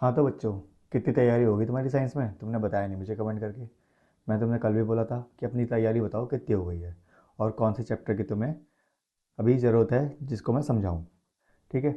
हाँ तो बच्चों, कितनी तैयारी होगी तुम्हारी साइंस में? तुमने बताया नहीं मुझे कमेंट करके। मैं तुमने कल भी बोला था कि अपनी तैयारी बताओ कितनी हो गई है और कौन से चैप्टर की तुम्हें अभी ज़रूरत है जिसको मैं समझाऊँ। ठीक है।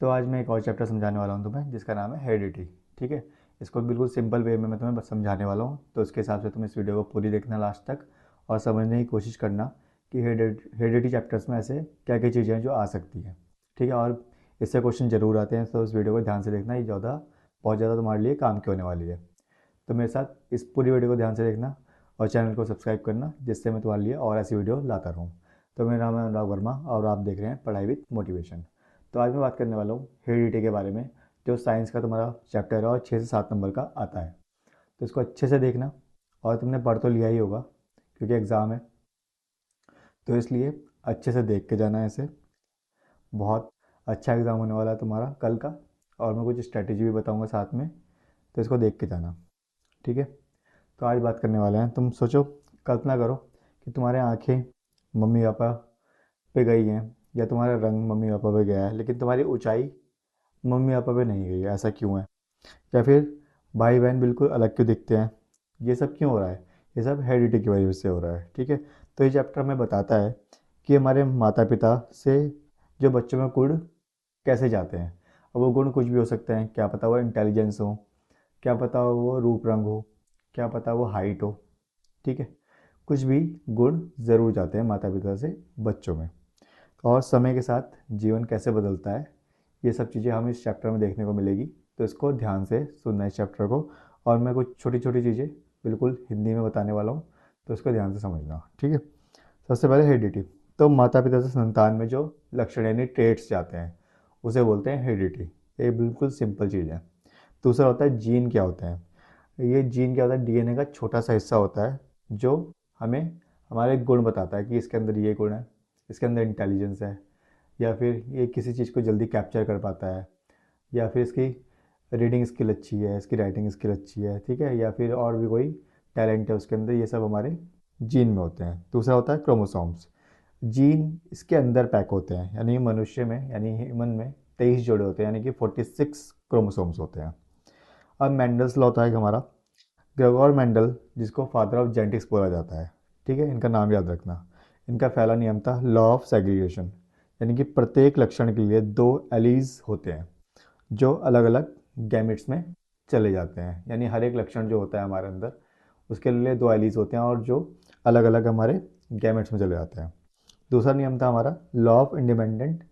तो आज मैं एक और चैप्टर समझाने वाला हूँ तुम्हें जिसका नाम है हेरिडिटी। ठीक है। इसको बिल्कुल सिंपल वे में मैं तुम्हें बस समझाने वाला हूँ, तो उसके हिसाब से तुम इस वीडियो को पूरी देखना लास्ट तक और समझने की कोशिश करना कि हेरिडिटी चैप्टर्स में ऐसे क्या क्या चीज़ें हैं जो आ सकती हैं। ठीक है। और इससे क्वेश्चन ज़रूर आते हैं, तो इस वीडियो को ध्यान से देखना, ये बहुत ज़्यादा तुम्हारे लिए काम की होने वाली है। तो मेरे साथ इस पूरी वीडियो को ध्यान से देखना और चैनल को सब्सक्राइब करना, जिससे मैं तुम्हारे लिए और ऐसी वीडियो लाता रहूँ। तो मेरा नाम है अनुराग वर्मा और आप देख रहे हैं पढ़ाई विद मोटिवेशन। तो आज मैं बात करने वाला हूँ हेरिडिटी के बारे में, जो साइंस का तुम्हारा चैप्टर है और 6 से 7 नंबर का आता है। तो इसको अच्छे से देखना, और तुमने पढ़ तो लिया ही होगा क्योंकि एग्ज़ाम है, तो इसलिए अच्छे से देख के जाना है इसे। बहुत अच्छा एग्ज़ाम होने वाला है तुम्हारा कल का, और मैं कुछ स्ट्रैटेजी भी बताऊँगा साथ में, तो इसको देख के जाना। ठीक है। तो आज बात करने वाले हैं, तुम सोचो, कल्पना करो कि तुम्हारे आंखें मम्मी पापा पे गई हैं, या तुम्हारा रंग मम्मी पापा पे गया है लेकिन तुम्हारी ऊंचाई मम्मी पापा पे नहीं गई है, ऐसा क्यों है? या फिर भाई बहन बिल्कुल अलग क्यों दिखते हैं? ये सब क्यों हो रहा है? ये सब हेरिडिटी की वजह से हो रहा है। ठीक है। तो ये चैप्टर हमें बताता है कि हमारे माता पिता से जो बच्चों में गुण कैसे जाते हैं। अब वो गुण कुछ भी हो सकते हैं, क्या पता वो इंटेलिजेंस हो, क्या पता वो रूप रंग हो, क्या पता वो हाइट हो। ठीक है। कुछ भी गुण ज़रूर जाते हैं माता पिता से बच्चों में। और समय के साथ जीवन कैसे बदलता है, ये सब चीज़ें हम इस चैप्टर में देखने को मिलेगी। तो इसको ध्यान से सुनना इस चैप्टर को, और मैं कुछ छोटी छोटी चीज़ें बिल्कुल हिंदी में बताने वाला हूँ, तो इसको ध्यान से समझना। ठीक है। सबसे पहले हेरिडिटी। तो माता पिता से संतान में जो लक्षण यानी ट्रेट्स जाते हैं उसे बोलते हैं हेरिडिटी। ये बिल्कुल सिंपल चीज़ है। दूसरा होता है जीन। क्या होता है ये जीन? क्या होता है? डीएनए का छोटा सा हिस्सा होता है जो हमें हमारे गुण बताता है कि इसके अंदर ये गुण है, इसके अंदर इंटेलिजेंस है, या फिर ये किसी चीज़ को जल्दी कैप्चर कर पाता है, या फिर इसकी रीडिंग स्किल अच्छी है, इसकी राइटिंग स्किल अच्छी है। ठीक है। या फिर और भी कोई टैलेंट है उसके अंदर, ये सब हमारे जीन में होते हैं। दूसरा होता है क्रोमोसोम्स। जीन इसके अंदर पैक होते हैं, यानी मनुष्य में यानी ह्यूमन में 23 जोड़े होते हैं, यानी कि 46 क्रोमोसोम्स होते हैं। अब मेंडल्स लॉ होता है कि हमारा ग्रेगोर मेंडल, जिसको फादर ऑफ जेनेटिक्स बोला जाता है, ठीक है, इनका नाम याद रखना। इनका पहला नियम था लॉ ऑफ सेग्रीगेशन, यानी कि प्रत्येक लक्षण के लिए 2 एलीज होते हैं जो अलग अलग गैमेट्स में चले जाते हैं। यानी हर एक लक्षण जो होता है हमारे अंदर, उसके लिए 2 एलीज होते हैं और जो अलग अलग हमारे गैमेट्स में चले जाते हैं। दूसरा नियम था हमारा लॉ ऑफ इंडिपेंडेंट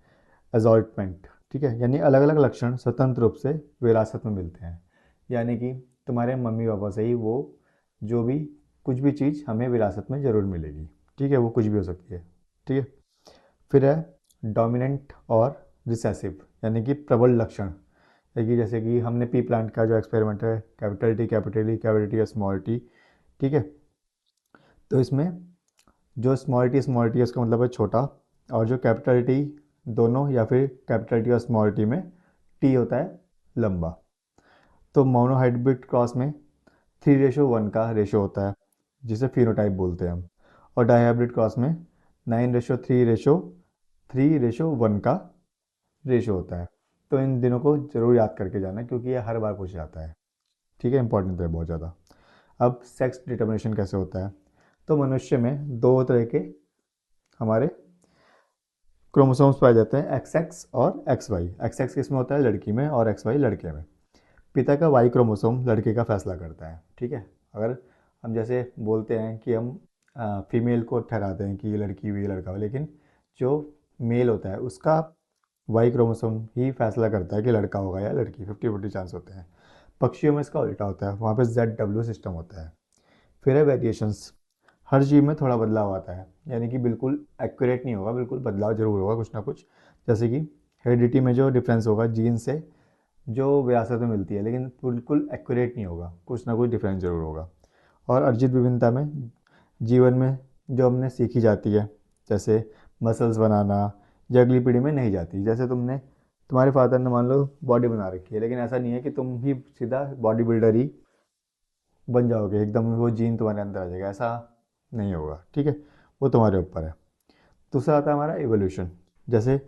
असॉर्टमेंट। ठीक है। यानी अलग अलग लक्षण स्वतंत्र रूप से विरासत में मिलते हैं, यानी कि तुम्हारे मम्मी पापा से ही वो जो भी कुछ भी चीज़ हमें विरासत में ज़रूर मिलेगी। ठीक है। वो कुछ भी हो सकती है। ठीक है। फिर है डोमिनेंट और रिसेसिव, यानी कि प्रबल लक्षण। जैसे कि हमने पी प्लांट का जो एक्सपेरिमेंट है, capital T capital E capital T या स्मॉल टी। ठीक है। तो इसमें जो स्मॉल टी है उसका मतलब है छोटा, और जो कैपिटल टी दोनों या फिर कैपिटल टी और स्मॉल टी में टी होता है लंबा। तो मोनोहाइब्रिड क्रॉस में 3:1 का रेशो होता है, जिसे फिनोटाइप बोलते हैं हम। और डाइहाइब्रिड क्रॉस में 9:3:1 का रेशो होता है। तो इन दिनों को जरूर याद करके जाना क्योंकि ये हर बार पूछा जाता है। ठीक है। इंपॉर्टेंट है बहुत ज़्यादा। अब सेक्स डिटर्मिनेशन कैसे होता है? तो मनुष्य में दो तरह के हमारे क्रोमोसोम्स पाए जाते हैं, एक्स एक्स और एक्स वाई। एक्स एक्स किस में होता है? लड़की में, और एक्स वाई लड़के में। पिता का वाई क्रोमोसोम लड़के का फैसला करता है। ठीक है। अगर हम जैसे बोलते हैं कि हम फीमेल को ठहराते हैं कि ये लड़की हुई ये लड़का हुआ, लेकिन जो मेल होता है उसका वाई क्रोमोसोम ही फैसला करता है कि लड़का होगा या लड़की। 50-50 चांस होते हैं। पक्षियों में इसका उल्टा होता है, वहाँ पे ZW सिस्टम होता है। फिर है वेरिएशंस। हर जीव में थोड़ा बदलाव आता है, यानी कि बिल्कुल एक्यूरेट नहीं होगा, बिल्कुल बदलाव जरूर होगा कुछ ना कुछ। जैसे कि हेरिडिटी में जो डिफरेंस होगा जीन से जो विरासत में मिलती है, लेकिन बिल्कुल एक्यूरेट नहीं होगा, कुछ ना कुछ डिफरेंस जरूर होगा। और अर्जित विभिन्नता में जीवन में जो हमने सीखी जाती है, जैसे मसल्स बनाना, जो अगली पीढ़ी में नहीं जाती। जैसे तुम्हारे फादर ने मान लो बॉडी बना रखी है, लेकिन ऐसा नहीं है कि तुम ही सीधा बॉडी बिल्डर ही बन जाओगे, एकदम वो जीन तुम्हारे अंदर आ जाएगा, ऐसा नहीं होगा। ठीक है। वो तुम्हारे ऊपर है। दूसरा आता है हमारा इवोल्यूशन। जैसे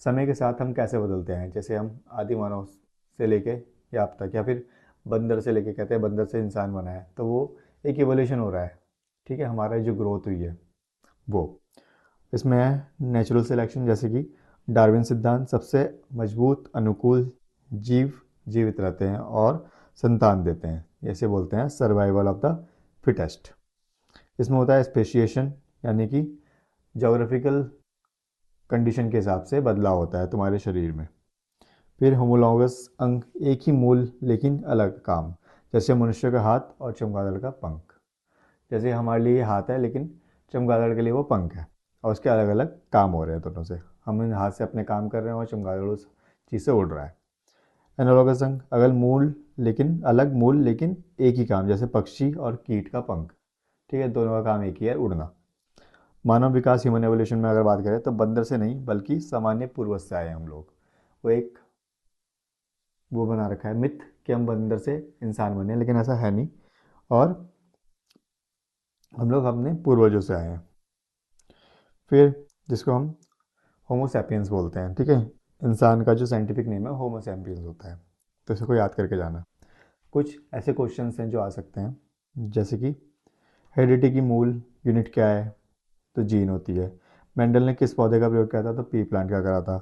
समय के साथ हम कैसे बदलते हैं, जैसे हम आदि मानव से लेके या अब तक, या फिर बंदर से लेके कहते हैं बंदर से इंसान बना है, तो वो एक इवोल्यूशन हो रहा है। ठीक है, हमारा जो ग्रोथ हुई है वो, इसमें है नेचुरल सिलेक्शन, जैसे कि डार्विन सिद्धांत, सबसे मजबूत अनुकूल जीव जीवित रहते हैं और संतान देते हैं, जैसे बोलते हैं सर्वाइवल ऑफ द फिटेस्ट। इसमें होता है स्पेशिएशन, यानी कि जोग्राफिकल कंडीशन के हिसाब से बदलाव होता है तुम्हारे शरीर में। फिर होमोलॉगस अंग, एक ही मूल लेकिन अलग काम, जैसे मनुष्य का हाथ और चमगादड़ का पंख। जैसे हमारे लिए ये हाथ है, लेकिन चमगादड़ के लिए वो पंख है, और उसके अलग अलग काम हो रहे हैं दोनों से। हम इन हाथ से अपने काम कर रहे हैं और चमगादड़ उस चीज़ से उड़ रहा है। एनालॉगस अंग, अलग मूल लेकिन एक ही काम, जैसे पक्षी और कीट का पंख। ठीक है, दोनों का काम एक ही है, उड़ना। मानव विकास, ह्यूमन एवोल्यूशन में अगर बात करें तो बंदर से नहीं बल्कि सामान्य पूर्वज से आए हम लोग। वो एक वो बना रखा है मिथ कि हम बंदर से इंसान बने, लेकिन ऐसा है नहीं, और हम लोग अपने पूर्वजों से आए हैं। फिर जिसको हम होमो सैपियंस बोलते हैं। ठीक है, इंसान का जो साइंटिफिक नेम है होमो सैपियंस होता है, तो इसको याद करके जाना। कुछ ऐसे क्वेश्चंस हैं जो आ सकते हैं, जैसे कि हेरिडिटी की मूल यूनिट क्या है, तो जीन होती है। मेंडल ने किस पौधे का प्रयोग किया था, तो पी प्लांट का करा था।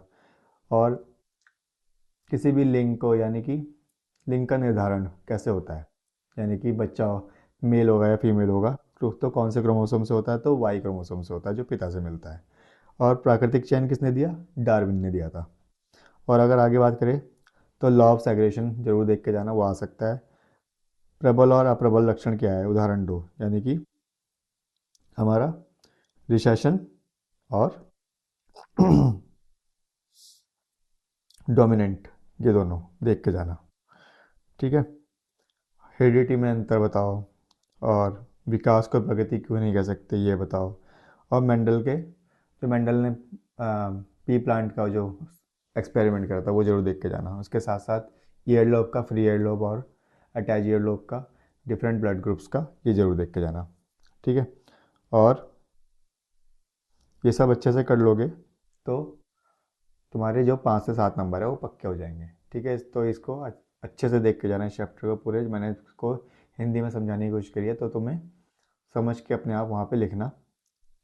और किसी भी लिंग को, यानी कि लिंग का निर्धारण कैसे होता है, यानी कि बच्चा मेल होगा या फीमेल होगा, तो कौन से क्रोमोसोम से होता है, तो वाई क्रोमोसोम से होता है जो पिता से मिलता है। और प्राकृतिक चयन किसने दिया, डार्विन ने दिया था। और अगर आगे बात करें तो लॉ ऑफ सेग्रेगेशन जरूर देख के जाना, वो आ सकता है। प्रबल और अप्रबल लक्षण क्या है, उदाहरण दो, यानी कि हमारा रिसेशन और डोमिनेंट, ये दोनों देख के जाना। ठीक है, हेरिडिटी में अंतर बताओ, और विकास को प्रगति क्यों नहीं कह सकते ये बताओ। और मेंडल ने पी प्लांट का जो एक्सपेरिमेंट करा था वो जरूर देख के जाना। उसके साथ साथ ईयर लोब का, फ्री ईयर लोब और अटैच ईयर लोब का, डिफरेंट ब्लड ग्रुप्स का, ये जरूर देख के जाना। ठीक है, और ये सब अच्छे से कर लोगे तो तुम्हारे जो 5 से 7 नंबर है वो पक्के हो जाएंगे। ठीक है, तो इसको अच्छे से देख के जाना है चैप्टर को पूरे। मैंने इसको हिंदी में समझाने की कोशिश करी है, तो तुम्हें समझ के अपने आप वहाँ पे लिखना।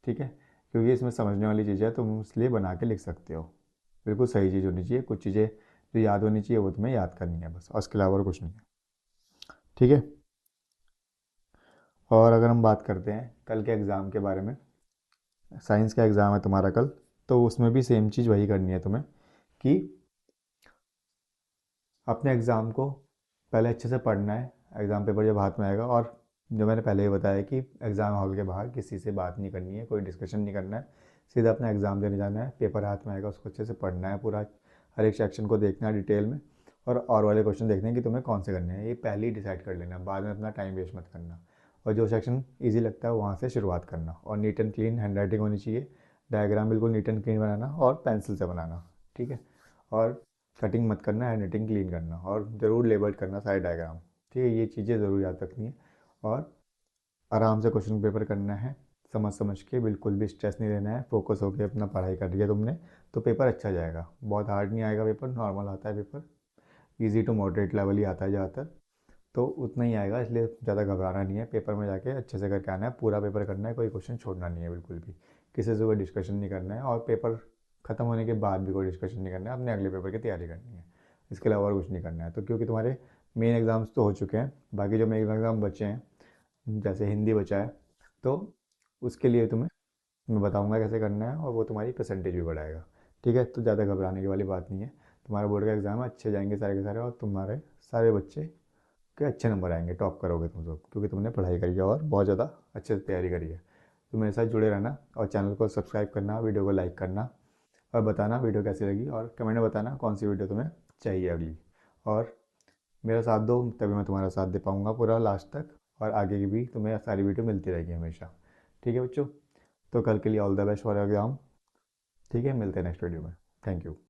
ठीक है, क्योंकि इसमें समझने वाली चीज़ें तुम इसलिए बना के लिख सकते हो। बिल्कुल सही चीज़ होनी चाहिए, कुछ चीज़ें जो याद होनी चाहिए वो तुम्हें याद करनी है बस, और इसके अलावा और कुछ नहीं है। ठीक है, और अगर हम बात करते हैं कल के एग्ज़ाम के बारे में, साइंस का एग्ज़ाम है तुम्हारा कल, तो उसमें भी सेम चीज़ वही करनी है तुम्हें, कि अपने एग्ज़ाम को पहले अच्छे से पढ़ना है। एग्ज़ाम पेपर जब हाथ में आएगा, और जो मैंने पहले ही बताया कि एग्ज़ाम हॉल के बाहर किसी से बात नहीं करनी है, कोई डिस्कशन नहीं करना है, सीधा अपना एग्ज़ाम देने जाना है। पेपर हाथ में आएगा, उसको अच्छे से पढ़ना है, पूरा हर एक सेक्शन को देखना है डिटेल में, और वाले क्वेश्चन देखने हैं कि तुम्हें कौन से करने हैं, ये पहले ही डिसाइड कर लेना, बाद में अपना टाइम वेस्ट मत करना। और जो सेक्शन ईजी लगता है वहाँ से शुरुआत करना, और neat and clean hand writing होनी चाहिए। डायग्राम बिल्कुल नीट एंड क्लीन बनाना, और पेंसिल से बनाना। ठीक है, और कटिंग मत करना, हैंड राइटिंग क्लीन करना, और ज़रूर लेबल करना सारे डायग्राम। ठीक है, ये चीज़ें ज़रूर याद रखनी है, और आराम से क्वेश्चन पेपर करना है, समझ समझ के, बिल्कुल भी स्ट्रेस नहीं लेना है। फोकस होकर अपना पढ़ाई कर लिया तुमने तो पेपर अच्छा जाएगा, बहुत हार्ड नहीं आएगा पेपर, नॉर्मल आता है paper, easy to moderate level ही आता है ज़्यादातर, तो उतना ही आएगा, इसलिए ज़्यादा घबराना नहीं है। पेपर में जाके अच्छे से करके आना है, पूरा पेपर करना है, कोई क्वेश्चन छोड़ना नहीं है बिल्कुल भी, किसी से कोई डिस्कशन नहीं करना है, और पेपर ख़त्म होने के बाद भी कोई डिस्कशन नहीं करना है, अपने अगले पेपर की तैयारी करनी है। इसके अलावा और कुछ नहीं करना है। तो क्योंकि तुम्हारे मेन एग्ज़ाम्स तो हो चुके हैं, बाकी जो मेन एग्ज़ाम बचे हैं, जैसे हिंदी बचा है, तो उसके लिए तुम्हें मैं बताऊंगा कैसे करना है, और वो तुम्हारी परसेंटेज भी बढ़ाएगा। ठीक है, तो ज़्यादा घबराने की वाली बात नहीं है। तुम्हारा बोर्ड का एग्ज़ाम है, अच्छे जाएंगे सारे के सारे, और तुम्हारे सारे बच्चे के अच्छे नंबर आएंगे, टॉप करोगे तुम लोग, क्योंकि तुमने पढ़ाई करी है और बहुत ज़्यादा अच्छे से तैयारी करी है। तो मेरे साथ जुड़े रहना, और चैनल को सब्सक्राइब करना, वीडियो को लाइक करना, और बताना वीडियो कैसी लगी, और कमेंट में बताना कौन सी वीडियो तुम्हें चाहिए अगली। और मेरा साथ दो, तभी मैं तुम्हारा साथ दे पाऊँगा पूरा लास्ट तक, और आगे की भी तुम्हें सारी वीडियो मिलती रहेगी हमेशा। ठीक है बच्चों, तो कल के लिए all the best for exam. ठीक है, मिलते हैं नेक्स्ट वीडियो में। Thank you.